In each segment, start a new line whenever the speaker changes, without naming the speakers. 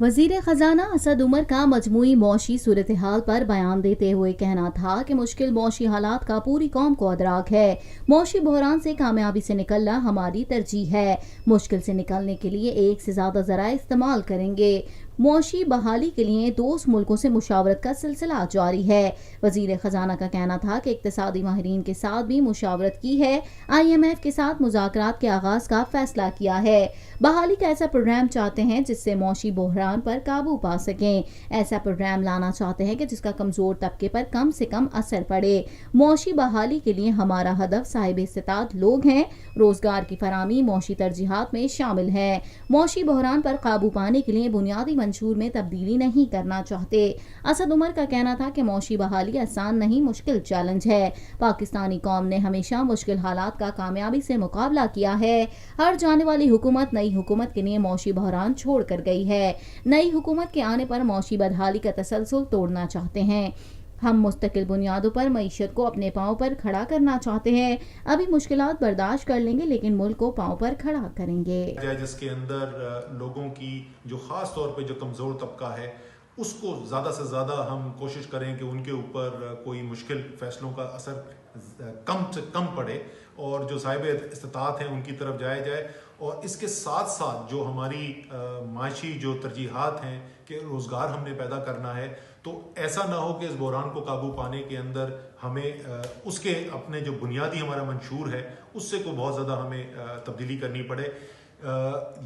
वजीर खजाना असद उमर का मजमूई मौशी सूरत हाल पर बयान देते हुए कहना था कि मुश्किल मौशी हालात का पूरी कौम को अदराक है। मौशी बहरान से कामयाबी से निकलना हमारी तरजीह है। मुश्किल से निकलने के लिए एक से ज्यादा ज़राए इस्तेमाल करेंगे। मौशी बहाली के लिए दोस्त मुल्कों से मुशावरत का सिलसिला जारी है। वजीर खजाना का कहना था कि इक्तिसादी माहिरीन के साथ भी मुशावरत की है। IMF के साथ मुज़ाकरात के आगाज का फैसला किया है। बहाली का ऐसा प्रोग्राम चाहते हैं जिससे मौशी बहरान पर काबू पा सकें। ऐसा प्रोग्राम लाना चाहते हैं कि जिसका कमजोर तबके पर कम से कम असर पड़े। मौशी बहाली के लिए हमारा हदफ साहिब इस्तिताअत लोग हैं। रोजगार की फराहमी मौशी तरजीहात में शामिल है। मौशी बहरान पर काबू पाने के लिए बुनियादी मंशूर में तब्दीली नहीं करना चाहते। असद उमर का कहना था कि मौशी बहाली आसान नहीं, मुश्किल चैलेंज है। पाकिस्तानी कौम ने हमेशा मुश्किल हालात का कामयाबी से मुकाबला किया है। हर जाने वाली हुकूमत नई हुकूमत के लिए मौशी बहरान छोड़ कर गई है। नई हुकूमत के आने पर मौशी बदहाली का तसलसल तोड़ना चाहते हैं। हम मुस्तकिल बुनियादों पर मईशत को अपने पांव पर खड़ा करना चाहते हैं। अभी मुश्किलात बर्दाश्त कर लेंगे लेकिन मुल्क को पांव पर खड़ा करेंगे।
जिसके अंदर लोगों की जो खास तौर पे जो कमज़ोर तबका है उसको ज़्यादा से ज़्यादा हम कोशिश करें कि उनके ऊपर कोई मुश्किल फ़ैसलों का असर कम से कम पड़े और जो साहिब इस्तिताअत हैं उनकी तरफ जाया जाए। और इसके साथ साथ जो हमारी माशी जो तरजीहात हैं कि रोज़गार हमने पैदा करना है, तो ऐसा ना हो कि इस बहरान को काबू पाने के अंदर हमें उसके अपने जो बुनियादी हमारा मंशूर है उससे को बहुत ज़्यादा हमें तब्दीली करनी पड़े।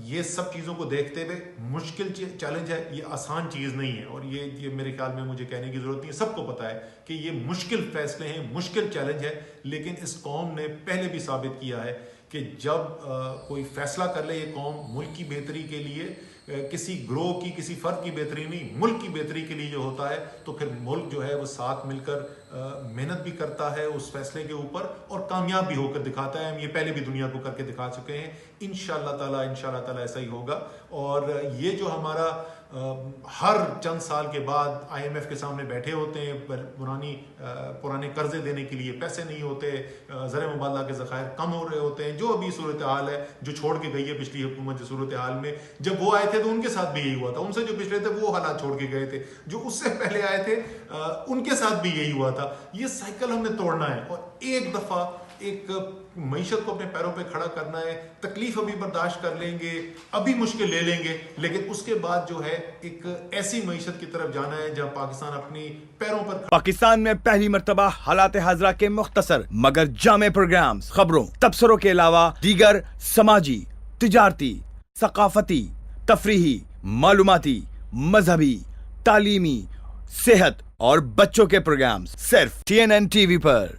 ये सब चीज़ों को देखते हुए मुश्किल चैलेंज है, ये आसान चीज़ नहीं है। और ये मेरे ख्याल में मुझे कहने की ज़रूरत नहीं है, सबको पता है कि ये मुश्किल फैसले हैं, मुश्किल चैलेंज है। लेकिन इस कौम ने पहले भी साबित किया है कि जब कोई फैसला कर ले ये कौम मुल्क की बेहतरी के लिए, किसी ग्रोह की किसी फ़र्द की बेहतरी नहीं, मुल्क की बेहतरी के लिए जो होता है, तो फिर मुल्क जो है वो साथ मिलकर मेहनत भी करता है उस फैसले के ऊपर और कामयाब भी होकर दिखाता है। हम ये पहले भी दुनिया को करके दिखा चुके हैं। इंशाअल्लाह ताला ऐसा ही होगा। और ये जो हमारा हर चंद साल के बाद IMF के सामने बैठे होते हैं, पुराने कर्जे देने के लिए पैसे नहीं होते, ज़र मुबादला के ज़खायर कम हो रहे होते हैं। जो अभी सूरत हाल है जो छोड़ के गई है पिछली हुकूमत, जो सूरत हाल में जब वो आए थे तो उनके साथ भी यही हुआ था। उनसे जो पिछले थे वो हालात छोड़ के गए थे, जो उससे पहले आए थे उनके साथ भी यही हुआ था। ये साइकिल हमने तोड़ना है और एक दफ़ा एक मईशत को अपने पैरों पे खड़ा करना है। तकलीफ अभी बर्दाश्त कर लेंगे, अभी मुश्किल ले लेंगे, लेकिन उसके बाद जो है एक ऐसी मईशत की तरफ जाना है जहां पाकिस्तान अपनी पैरों पर।
पाकिस्तान में पहली मर्तबा हालात हाजरा के मुख्तसर मगर जामे प्रोग्राम्स, खबरों, तबसरों के अलावा दीगर समाजी, तिजारती, सकाफती, तफरीही, मालूमाती, मजहबी, तालीमी, सेहत और बच्चों के प्रोग्राम्स सिर्फ TNN TV पर।